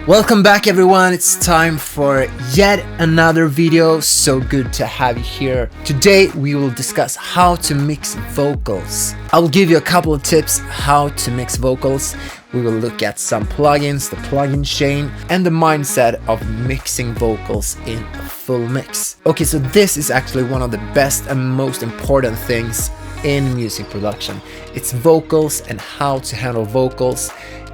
Welcome back everyone, it's time for yet another video. So good to have you here. Today we will discuss how to mix vocals. I will give you a couple of tips how to mix vocals. We will look at some plugins, the plugin chain, and the mindset of mixing vocals in a full mix. Okay, so this is actually one of the best and most important things in music production. It's vocals and how to handle vocals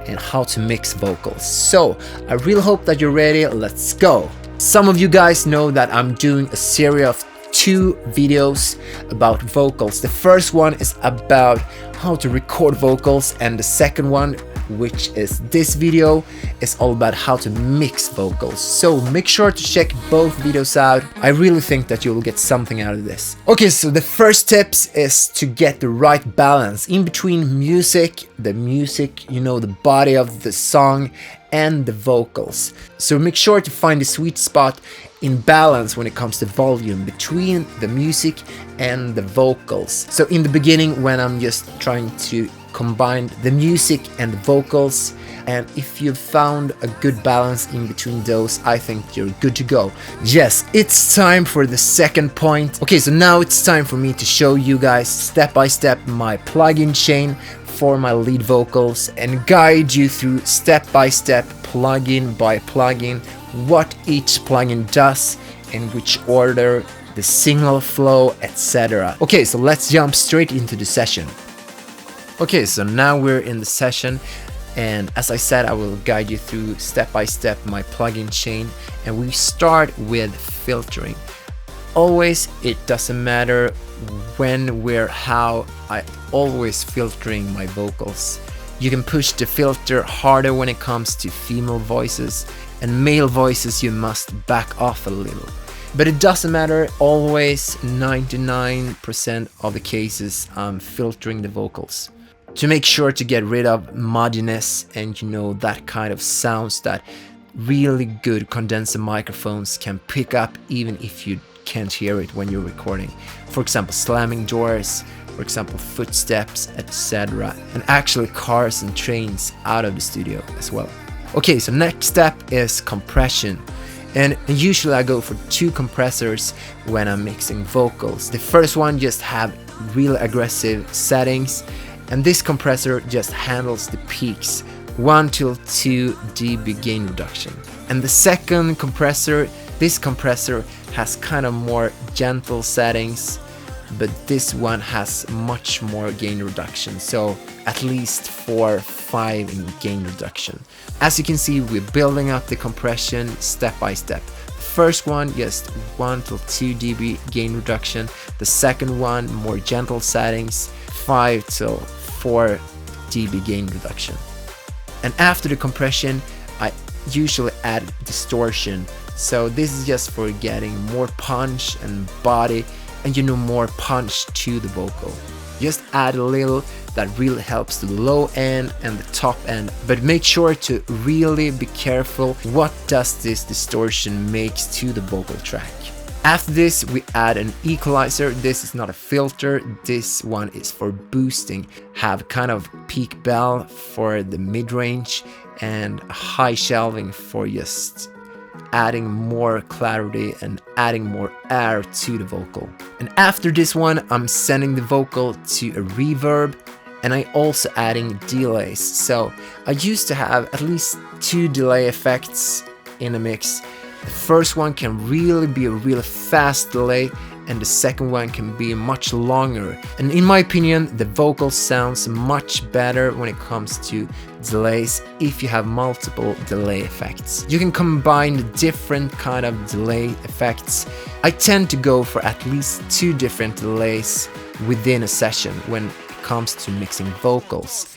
and how to mix vocals. So I really hope that you're ready. Let's go. Some of you guys know that I'm doing a series of 2 videos about vocals. The first one is about how to record vocals, and the second one, which is this video, is all about how to mix vocals. So make sure to check both videos out. I really think that you will get something out of this. Okay, so the first tips is to get the right balance in between the music, you know, the body of the song, and the vocals. So make sure to find the sweet spot in balance when it comes to volume between the music and the vocals. So in the beginning, when I'm just trying to combine the music and the vocals, and if you've found a good balance in between those, I think you're good to go. Yes, it's time for the second point. Okay, so now it's time for me to show you guys step by step my plugin chain for my lead vocals and guide you through step by step, plugin by plugin, what each plugin does, in which order, the signal flow, etc. Okay, so let's jump straight into the session. Okay, so now we're in the session, and as I said, I will guide you through step by step my plugin chain, and we start with filtering. Always, it doesn't matter when, where, how, I always filtering my vocals. You can push the filter harder when it comes to female voices, and male voices you must back off a little. But it doesn't matter, always 99% of the cases I'm filtering the vocals to make sure to get rid of muddiness and, you know, that kind of sounds that really good condenser microphones can pick up even if you can't hear it when you're recording. For example, slamming doors, for example, footsteps, etc. And actually cars and trains out of the studio as well. Okay, so next step is compression. And usually I go for 2 compressors when I'm mixing vocals. The first one just have real aggressive settings, and this compressor just handles the peaks, 1 till 2 dB gain reduction. And the second compressor, this compressor has kind of more gentle settings, but this one has much more gain reduction, so at least 4 or 5 in gain reduction. As you can see, we're building up the compression step by step. The first one just 1 till 2 dB gain reduction, the second one more gentle settings, 5 till 4 dB gain reduction. And after the compression, I usually add distortion. So this is just for getting more punch and body, and, you know, more punch to the vocal. Just add a little, that really helps the low end and the top end, but make sure to really be careful what does this distortion makes to the vocal track. After this, we add an equalizer. This is not a filter, this one is for boosting. Have kind of peak bell for the mid-range and high shelving for just adding more clarity and adding more air to the vocal. And after this one, I'm sending the vocal to a reverb, and I also adding delays. So I used to have at least 2 delay effects in a mix. The first one can really be a real fast delay, and the second one can be much longer. And in my opinion, the vocal sounds much better when it comes to delays if you have multiple delay effects. You can combine different kind of delay effects. I tend to go for at least 2 different delays within a session when it comes to mixing vocals.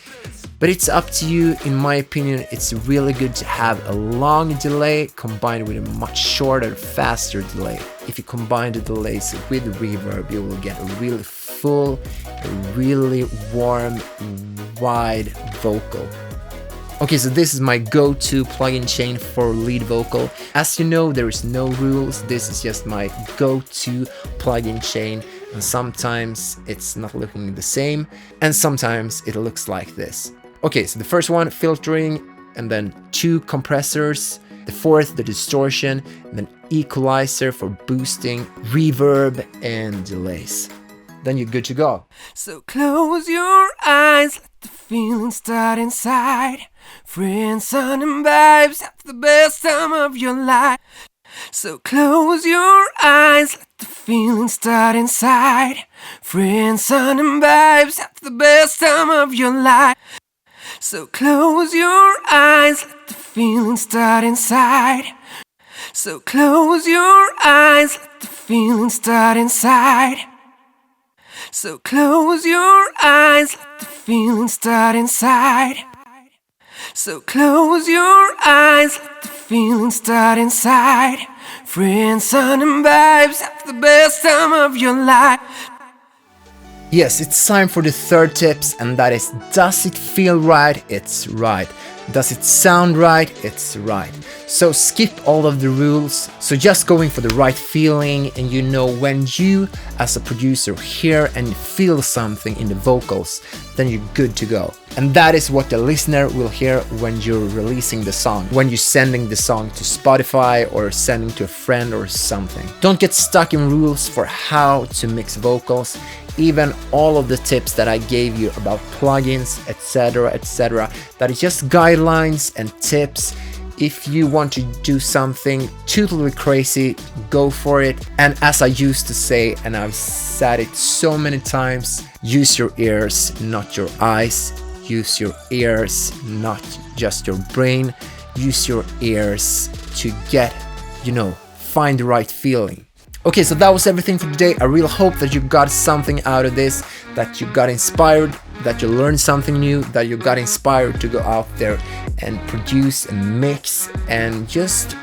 But it's up to you. In my opinion, it's really good to have a long delay combined with a much shorter, faster delay. If you combine the delays with reverb, you will get a really full, a really warm, wide vocal. Okay, so this is my go-to plugin chain for lead vocal. As you know, there is no rules. This is just my go-to plugin chain, and sometimes it's not looking the same, and sometimes it looks like this. Okay, so the first one, filtering, and then 2 compressors, the 4th the distortion, and then equalizer for boosting, reverb, and delays. Then you're good to go. So close your eyes, let the feeling start inside. Friends, sun, and vibes, have the best time of your life. So close your eyes, let the feeling start inside. Friends, sun, and vibes, have the best time of your life. So close your eyes, let the feeling start inside. So close your eyes, let the feeling start inside. So close your eyes, let the feeling start inside. So close your eyes, let the feeling start inside. Friends, sun, and vibes, have the best time of your life. Yes, it's time for the 3rd tips, and that is, does it feel right? It's right. Does it sound right? It's right. So skip all of the rules. So just going for the right feeling, and you know, when you as a producer hear and feel something in the vocals, then you're good to go. And that is what the listener will hear when you're releasing the song, when you're sending the song to Spotify or sending to a friend or something. Don't get stuck in rules for how to mix vocals. Even all of the tips that I gave you about plugins, etc., that is just guidelines and tips. If you want to do something totally crazy, go for it. And as I used to say, and I've said it so many times, use your ears, not your eyes. Use your ears, not just your brain. Use your ears to get, find the right feeling. Okay, so that was everything for today. I really hope that you got something out of this, that you got inspired, that you learned something new, that you got inspired to go out there and produce and mix and just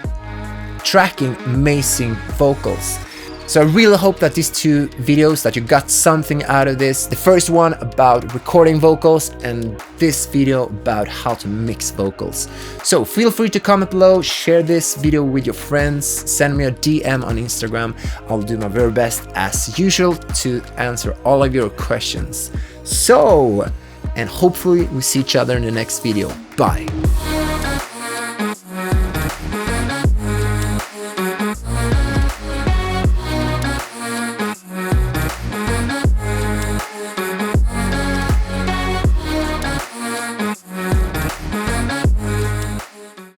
tracking amazing vocals. So I really hope that these 2 videos, that you got something out of this. The first one about recording vocals, and this video about how to mix vocals. So feel free to comment below, share this video with your friends, send me a DM on Instagram. I'll do my very best as usual to answer all of your questions. So, and hopefully we see each other in the next video. Bye.